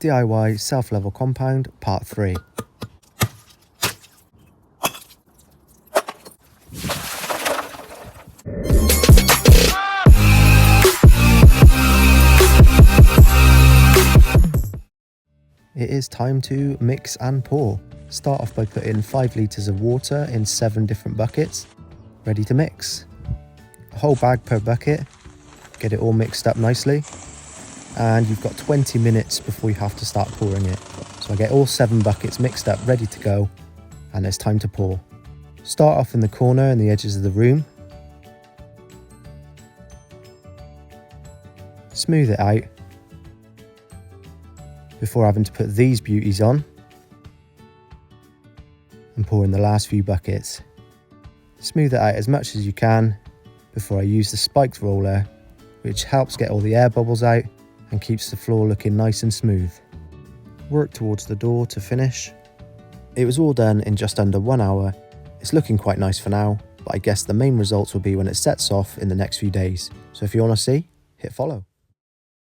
DIY self-level compound part 3. It is time to mix and pour. Start off by putting 5 litres of water in 7 different buckets, ready to mix. A whole bag per bucket, get it all mixed up nicely, and you've got 20 minutes before you have to start pouring it. So I get all 7 buckets mixed up, ready to go, and it's time to pour. Start off in the corner and the edges of the room. Smooth it out before having to put these beauties on and pour in the last few buckets. Smooth it out as much as you can before I use the spiked roller, which helps get all the air bubbles out and keeps the floor looking nice and smooth. Work towards the door to finish. It was all done in just under 1 hour. It's looking quite nice for now, but I guess the main results will be when it sets off in the next few days. So if you want to see, hit follow.